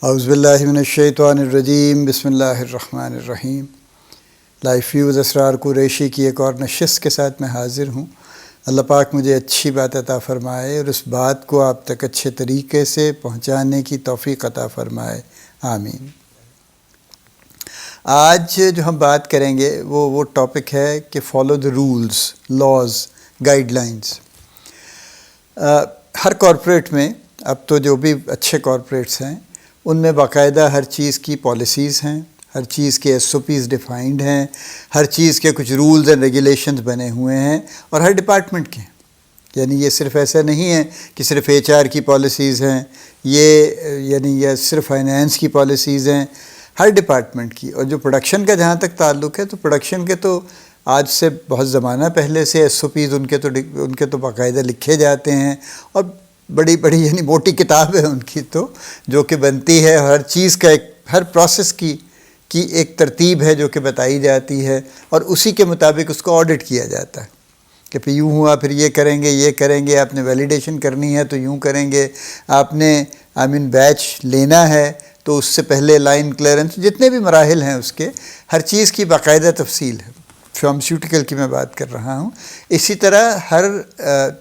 اعوذ باللہ من الشیطان الرجیم، بسم اللہ الرحمن الرحیم۔ لائف ویوز اسرار قریشی کی ایک اور نشست کے ساتھ میں حاضر ہوں۔ اللہ پاک مجھے اچھی بات عطا فرمائے اور اس بات کو آپ تک اچھے طریقے سے پہنچانے کی توفیق عطا فرمائے، آمین۔ آج جو ہم بات کریں گے وہ ٹاپک ہے کہ follow the rules, laws, guidelines. ہر کارپوریٹ میں اب تو جو بھی اچھے کارپوریٹس ہیں ان میں باقاعدہ ہر چیز کی پالیسیز ہیں، ہر چیز کے SOPs ڈیفائنڈ ہیں، ہر چیز کے کچھ رولز اینڈ ریگولیشنز بنے ہوئے ہیں اور ہر ڈپارٹمنٹ کے ہیں۔ یعنی یہ صرف ایسا نہیں ہے کہ صرف HR کی پالیسیز ہیں، یہ صرف فائنینس کی پالیسیز ہیں، ہر ڈپارٹمنٹ کی۔ اور جو پروڈکشن کا جہاں تک تعلق ہے تو پروڈکشن کے تو آج سے بہت زمانہ پہلے سے SOPs ان کے تو باقاعدہ لکھے جاتے ہیں اور بڑی یعنی موٹی کتاب ہے ان کی تو، جو کہ بنتی ہے ہر چیز کا ہر پروسیس کی ایک ترتیب ہے جو کہ بتائی جاتی ہے اور اسی کے مطابق اس کو آڈٹ کیا جاتا ہے کہ پھر یوں ہوا، پھر یہ کریں گے، آپ نے ویلیڈیشن کرنی ہے تو یوں کریں گے، آپ نے بیچ لینا ہے تو اس سے پہلے لائن کلیئرنس، جتنے بھی مراحل ہیں اس کے ہر چیز کی باقاعدہ تفصیل ہے۔ فارماسیوٹیکل کی میں بات کر رہا ہوں، اسی طرح ہر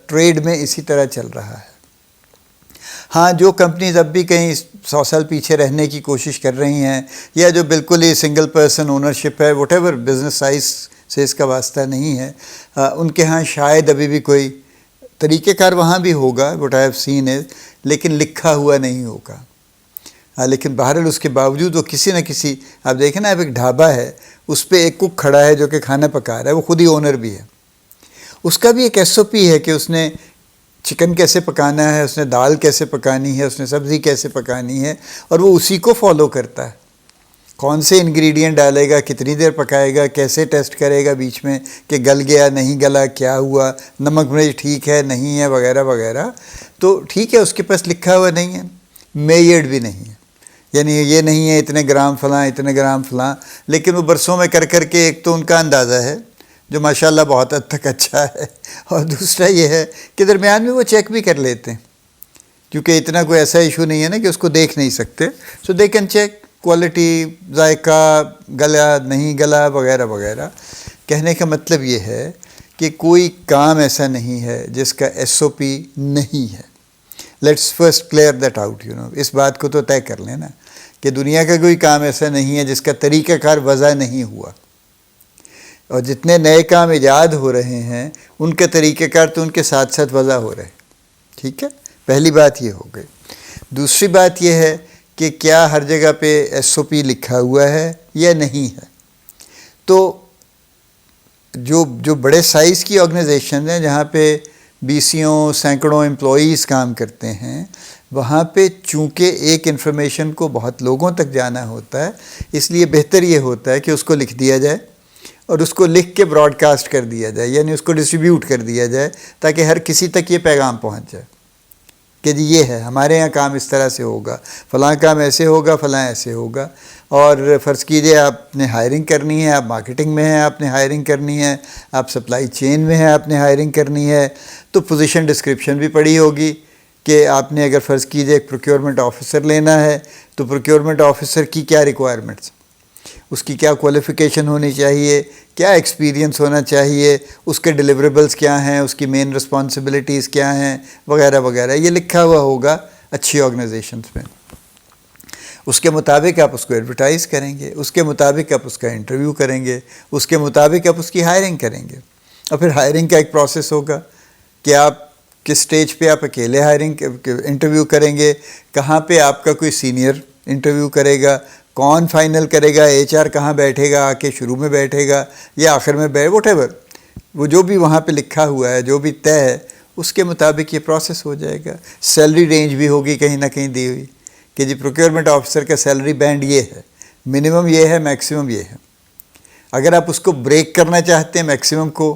ٹریڈ میں اسی طرح چل رہا ہے۔ ہاں، جو کمپنیز اب بھی کہیں 100 سال پیچھے رہنے کی کوشش کر رہی ہیں یا جو بالکل ہی سنگل پرسن اونرشپ ہے، واٹ ایور بزنس سائز سے اس کا واسطہ نہیں ہے، ان کے ہاں شاید ابھی بھی کوئی طریقہ کار وہاں بھی ہوگا، وٹ آئی ہیو سین از، لیکن لکھا ہوا نہیں ہوگا۔ لیکن بہرحال اس کے باوجود وہ کسی نہ کسی، آپ دیکھیں نا، اب ایک ڈھابا ہے، اس پہ ایک کک کھڑا ہے جو کہ کھانا پکا رہا ہے، وہ خود ہی اونر بھی ہے، اس کا بھی ایک SOP ہے کہ اس نے چکن کیسے پکانا ہے، اس نے دال کیسے پکانی ہے، اس نے سبزی کیسے پکانی ہے، اور وہ اسی کو فالو کرتا ہے۔ کون سے انگریڈینٹ ڈالے گا، کتنی دیر پکائے گا، کیسے ٹیسٹ کرے گا بیچ میں کہ گل گیا نہیں گلا، کیا ہوا، نمک مرچ ٹھیک ہے نہیں ہے، وغیرہ وغیرہ۔ تو ٹھیک ہے، اس کے پاس لکھا ہوا نہیں ہے، میئرڈ بھی نہیں ہے، یعنی یہ نہیں ہے اتنے گرام فلاں، اتنے گرام فلاں، لیکن وہ برسوں میں کر کے ایک تو ان کا اندازہ ہے جو ماشاءاللہ بہت حد تک اچھا ہے، اور دوسرا یہ ہے کہ درمیان میں وہ چیک بھی کر لیتے ہیں، کیونکہ اتنا کوئی ایسا ایشو نہیں ہے نا کہ اس کو دیکھ نہیں سکتے، سو دے کین چیک کوالٹی، ذائقہ، گلا نہیں گلا، وغیرہ وغیرہ۔ کہنے کا مطلب یہ ہے کہ کوئی کام ایسا نہیں ہے جس کا SOP نہیں ہے۔ Let's first clear that out, اس بات کو تو طے کر لیں نا کہ دنیا کا کوئی کام ایسا نہیں ہے جس کا طریقہ کار وضع نہیں ہوا، اور جتنے نئے کام ایجاد ہو رہے ہیں ان کے طریقہ کار تو ان کے ساتھ ساتھ وضع ہو رہے ہیں۔ ٹھیک ہے، پہلی بات یہ ہو گئی۔ دوسری بات یہ ہے کہ کیا ہر جگہ پہ SOP لکھا ہوا ہے یا نہیں ہے۔ تو جو بڑے سائز کی آرگنائزیشن ہیں جہاں پہ 20 سینکڑوں امپلائیز کام کرتے ہیں، وہاں پہ چونکہ ایک انفارمیشن کو بہت لوگوں تک جانا ہوتا ہے، اس لیے بہتر یہ ہوتا ہے کہ اس کو لکھ دیا جائے اور اس کو لکھ کے براڈ کاسٹ کر دیا جائے، یعنی اس کو ڈسٹریبیوٹ کر دیا جائے تاکہ ہر کسی تک یہ پیغام پہنچ جائے کہ جی یہ ہے ہمارے یہاں کام اس طرح سے ہوگا، فلاں کام ایسے ہوگا، فلاں ایسے ہوگا۔ اور فرض کیجئے آپ نے ہائرنگ کرنی ہے، آپ مارکیٹنگ میں ہیں، آپ نے ہائرنگ کرنی ہے، آپ سپلائی چین میں ہیں، آپ نے ہائرنگ کرنی ہے، تو پوزیشن ڈسکرپشن بھی پڑھی ہوگی کہ آپ نے اگر فرض کیجئے ایک پروکیورمنٹ آفیسر لینا ہے تو پروکیورمنٹ آفیسر کی کیا ریکوائرمنٹس، اس کی کیا کوالیفیکیشن ہونی چاہیے، کیا ایکسپیرینس ہونا چاہیے، اس کے ڈیلیوریبلز کیا ہیں، اس کی مین رسپانسبلٹیز کیا ہیں، وغیرہ وغیرہ۔ یہ لکھا ہوا ہوگا اچھی آرگنائزیشنز میں، اس کے مطابق آپ اس کو ایڈورٹائز کریں گے، اس کے مطابق آپ اس کا انٹرویو کریں گے، اس کے مطابق آپ اس کی ہائرنگ کریں گے۔ اور پھر ہائرنگ کا ایک پروسیس ہوگا کہ آپ کس سٹیج پہ آپ اکیلے ہائرنگ انٹرویو کریں گے، کہاں پہ آپ کا کوئی سینئر انٹرویو کرے گا، کون فائنل کرے گا، HR کہاں بیٹھے گا، آ کے شروع میں بیٹھے گا یا آخر میں واٹ ایور، وہ جو بھی وہاں پہ لکھا ہوا ہے، جو بھی طے ہے، اس کے مطابق یہ پروسیس ہو جائے گا۔ سیلری رینج بھی ہوگی کہیں نہ کہیں دی ہوئی کہ جی پروکیورمنٹ آفیسر کا سیلری بینڈ یہ ہے، منیمم یہ ہے، میکسیمم یہ ہے۔ اگر آپ اس کو بریک کرنا چاہتے ہیں میکسیمم کو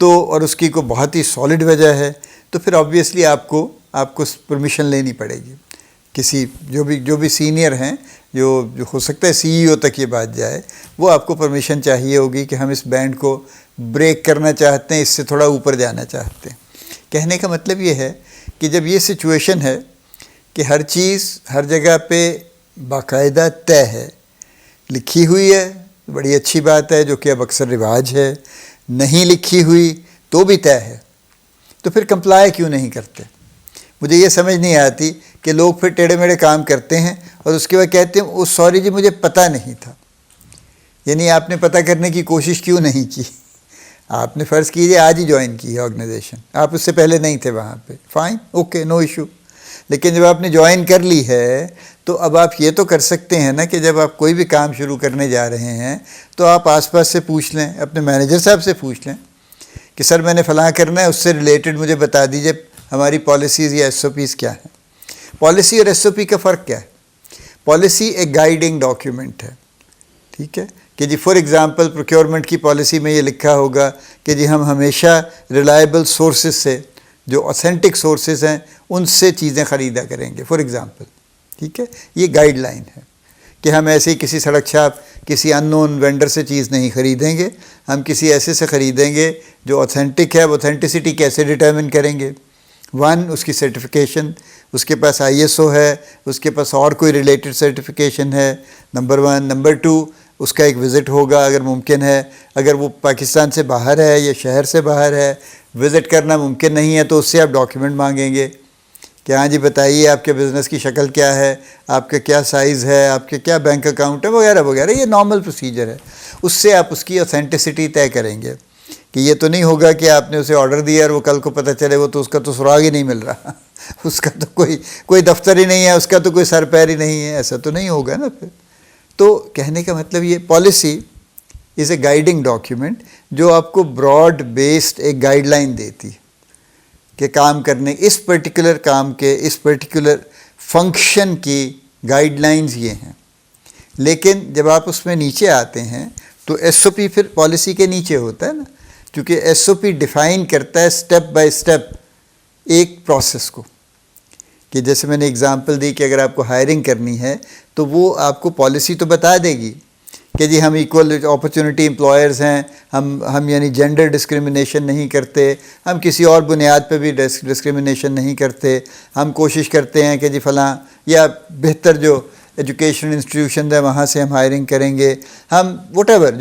تو، اور اس کی کوئی بہت ہی سالڈ وجہ ہے، تو پھر آبویسلی آپ کو پرمیشن لینی پڑے گی کسی جو بھی سینئر ہیں، جو ہو سکتا ہے CEO تک یہ بات جائے، وہ آپ کو پرمیشن چاہیے ہوگی کہ ہم اس بینڈ کو بریک کرنا چاہتے ہیں، اس سے تھوڑا اوپر جانا چاہتے ہیں۔ کہنے کا مطلب یہ ہے کہ جب یہ سچویشن ہے کہ ہر چیز ہر جگہ پہ باقاعدہ طے ہے، لکھی ہوئی ہے، بڑی اچھی بات ہے، جو کہ اب اکثر رواج ہے. نہیں لکھی ہوئی تو بھی طے ہے، تو پھر کمپلائی کیوں نہیں کرتے؟ مجھے یہ سمجھ نہیں آتی کہ لوگ پھر ٹیڑھے میڑھے کام کرتے ہیں اور اس کے بعد کہتے ہیں او سوری جی مجھے پتہ نہیں تھا. یعنی آپ نے پتہ کرنے کی کوشش کیوں نہیں کی؟ آپ نے فرض کیجیے آج ہی جوائن کی ہے آرگنائزیشن، آپ اس سے پہلے نہیں تھے وہاں پہ، فائن، اوکے، نو ایشو. لیکن جب آپ نے جوائن کر لی ہے تو اب آپ یہ تو کر سکتے ہیں نا کہ جب آپ کوئی بھی کام شروع کرنے جا رہے ہیں تو آپ آس پاس سے پوچھ لیں، اپنے مینیجر صاحب سے پوچھ لیں کہ سر میں نے فلاں کرنا ہے، اس سے ریلیٹڈ مجھے بتا دیجئے ہماری پالیسیز یا ایس او پیز کیا ہیں. پالیسی اور ایس او پی کا فرق کیا ہے؟ پالیسی ایک گائیڈنگ ڈاکیومنٹ ہے، ٹھیک ہے، کہ جی فار ایگزامپل پروکیورمنٹ کی پالیسی میں یہ لکھا ہوگا کہ جی ہم ہمیشہ ریلائبل سورسز سے، جو اوتھینٹک سورسز ہیں ان سے چیزیں خریدا کریں گے، فار ایگزامپل، ٹھیک ہے. یہ گائیڈ لائن ہے کہ ہم ایسے ہی کسی سڑک چھاپ کسی ان نون وینڈر سے چیز نہیں خریدیں گے، ہم کسی ایسے سے خریدیں گے جو اوتھینٹک ہے. اب اوتھینٹسٹی کیسے ڈٹرمن کریں گے؟ ون، اس کی سرٹیفکیشن، اس کے پاس آئی ایس او ہے، اس کے پاس اور کوئی ریلیٹڈ سرٹیفکیشن ہے، نمبر ون. نمبر ٹو، اس کا ایک وزٹ ہوگا اگر ممکن ہے، اگر وہ پاکستان سے باہر ہے یا شہر سے باہر ہے، وزٹ کرنا ممکن نہیں ہے تو اس سے آپ ڈاکیومنٹ مانگیں گے کہ ہاں جی بتائیے آپ کے بزنس کی شکل کیا ہے، آپ کا کیا سائز ہے، آپ کے کیا بینک اکاؤنٹ ہے، وغیرہ وغیرہ. یہ نارمل پروسیجر ہے. اس سے آپ اس کی اوتھینٹسٹی طے کریں گے کہ یہ تو نہیں ہوگا کہ آپ نے اسے آرڈر دیا اور وہ کل کو پتہ چلے وہ تو اس کا تو سراغ ہی نہیں مل رہا، اس کا تو کوئی دفتر ہی نہیں ہے، اس کا تو کوئی سر پیر ہی نہیں ہے. ایسا تو نہیں ہوگا نا پھر. تو کہنے کا مطلب یہ policy is a guiding document جو آپ کو براڈ بیسڈ ایک گائیڈ لائن دیتی ہے کہ کام کرنے، اس پرٹیکولر کام کے، اس پرٹیکولر فنکشن کی گائیڈ لائنز یہ ہیں. لیکن جب آپ اس میں نیچے آتے ہیں تو ایس او پی پھر پالیسی کے نیچے ہوتا ہے نا، کیونکہ ایس او پی ڈیفائن کرتا ہے سٹیپ بائی سٹیپ ایک پروسیس کو. کہ جیسے میں نے اگزامپل دی کہ اگر آپ کو ہائرنگ کرنی ہے تو وہ آپ کو پالیسی تو بتا دے گی کہ جی ہم ایکول اپرچونٹی امپلائرز ہیں، ہم یعنی جینڈر ڈسکریمنیشن نہیں کرتے، ہم کسی اور بنیاد پہ بھی ڈسکریمنیشن نہیں کرتے، ہم کوشش کرتے ہیں کہ جی فلاں یا بہتر جو ایجوکیشن انسٹیٹیوشن ہے وہاں سے ہم ہائرنگ کریں گے، ہم وٹ ایور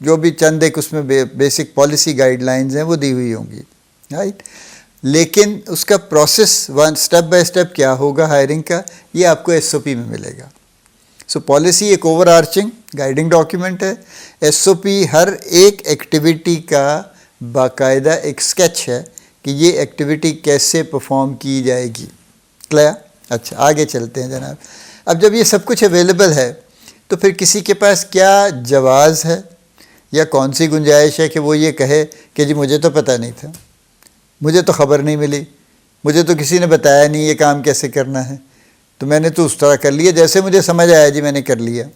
جو بھی چند ایک اس میں بیسک پالیسی گائیڈ لائنز ہیں وہ دی ہوئی ہوں گی، رائٹ. لیکن اس کا process one step by step کیا ہوگا ہائرنگ کا، یہ آپ کو ایس او پی میں ملے گا. سو پالیسی ایک اوور آرچنگ گائیڈنگ ڈاکیومنٹ ہے. ایس او پی ہر ایک ایکٹیویٹی کا باقاعدہ ایک اسکیچ ہے کہ یہ ایکٹیویٹی کیسے پرفارم کی جائے گی. کلیئر؟ اچھا آگے چلتے ہیں جناب. اب جب یہ سب کچھ اویلیبل ہے تو پھر کسی کے پاس کیا جواز ہے یا کون سی گنجائش ہے کہ وہ یہ کہے کہ جی مجھے تو پتہ نہیں تھا، مجھے تو خبر نہیں ملی، مجھے تو کسی نے بتایا نہیں یہ کام کیسے کرنا ہے، تو میں نے تو اس طرح کر لیا جیسے مجھے سمجھ آیا جی میں نے کر لیا.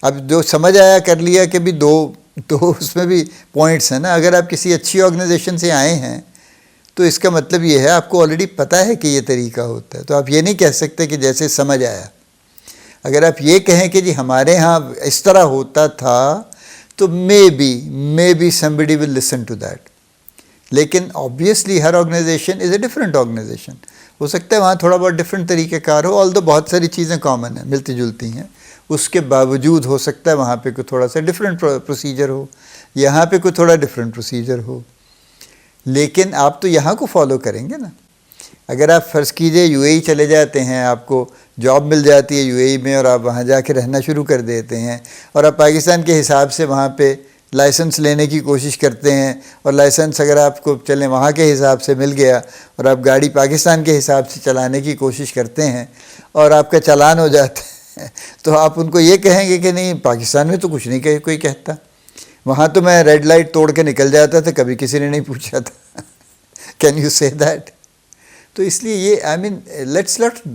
اب جو سمجھ آیا کر لیا کہ بھی دو اس میں بھی پوائنٹس ہیں نا. اگر آپ کسی اچھی آرگنائزیشن سے آئے ہیں تو اس کا مطلب یہ ہے آپ کو آلریڈی پتہ ہے کہ یہ طریقہ ہوتا ہے، تو آپ یہ نہیں کہہ سکتے کہ جیسے سمجھ آیا. اگر آپ یہ کہیں کہ جی ہمارے ہاں اس طرح ہوتا تھا تو may be somebody will listen to that. لیکن آبویسلی ہر organization is a different organization. ہو سکتا ہے وہاں تھوڑا بہت ڈفرینٹ طریقہ کار ہو، آلدو بہت ساری چیزیں کامن ہیں، ملتی جلتی ہیں، اس کے باوجود ہو سکتا ہے وہاں پہ کوئی تھوڑا سا ڈفرینٹ پروسیجر ہو، یہاں پہ کوئی تھوڑا ڈفرینٹ پروسیجر ہو. لیکن آپ تو یہاں کو فالو کریں گے نا. اگر آپ فرض کیجئے یو اے ای چلے جاتے ہیں، آپ کو جاب مل جاتی ہے یو اے ای میں اور آپ وہاں جا کے رہنا شروع کر دیتے ہیں اور آپ پاکستان کے حساب سے وہاں پہ لائسنس لینے کی کوشش کرتے ہیں، اور لائسنس اگر آپ کو چلیں وہاں کے حساب سے مل گیا اور آپ گاڑی پاکستان کے حساب سے چلانے کی کوشش کرتے ہیں اور آپ کا چالان ہو جاتا ہے تو آپ ان کو یہ کہیں گے کہ نہیں پاکستان میں تو کچھ نہیں کوئی کہتا، وہاں تو میں ریڈ لائٹ توڑ کے نکل جاتا تھا، کبھی کسی نے نہیں پوچھا تھا. Can you say that? تو اس لیے یہ I mean let's not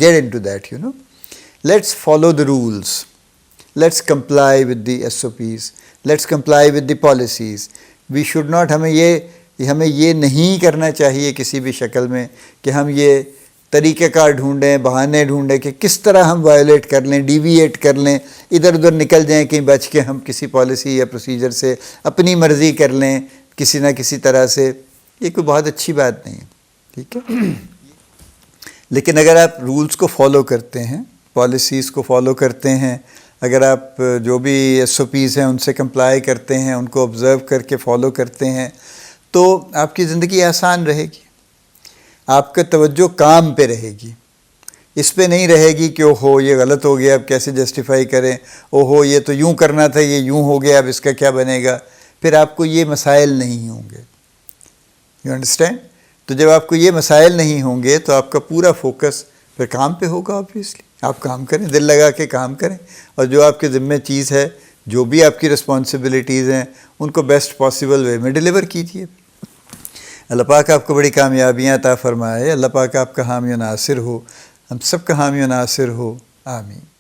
get into that, you know. Let's follow the rules, let's comply with the S O Ps, let's comply with the policies. We should not, ہمیں یہ نہیں کرنا چاہیے کسی بھی شکل میں کہ ہم یہ طریقہ کار ڈھونڈیں، بہانے ڈھونڈیں کہ کس طرح ہم وائلیٹ کر لیں، ڈیویٹ کر لیں، ادھر ادھر نکل جائیں کہیں بچ کے ہم کسی پالیسی یا پروسیجر سے اپنی مرضی کر لیں کسی نہ کسی طرح سے. یہ کوئی بہت اچھی بات نہیں ہے، ٹھیک ہے. لیکن اگر آپ رولز کو فالو کرتے ہیں پالیسیز کو فالو کرتے ہیں، اگر آپ جو بھی SOPs ہیں ان سے کمپلائی کرتے ہیں، ان کو آبزرو کر کے فالو کرتے ہیں، تو آپ کی زندگی آسان رہے گی، آپ کا توجہ کام پہ رہے گی، اس پہ نہیں رہے گی کہ اوہو یہ غلط ہو گیا اب کیسے جسٹیفائی کریں، اوہو یہ تو یوں کرنا تھا یہ یوں ہو گیا اب اس کا کیا بنے گا، پھر آپ کو یہ مسائل نہیں ہوں گے. You understand? تو جب آپ کو یہ مسائل نہیں ہوں گے تو آپ کا پورا فوکس پھر کام پہ ہوگا. آبویسلی آپ کام کریں، دل لگا کے کام کریں، اور جو آپ کے ذمہ چیز ہے، جو بھی آپ کی رسپانسبلٹیز ہیں، ان کو بیسٹ پاسبل وے میں ڈیلیور کیجیے. اللہ پاک آپ کو بڑی کامیابیاں عطا فرمائے، اللہ پاک آپ کا حامی و ناصر ہو، ہم سب کا حامی و ناصر ہو، آمین.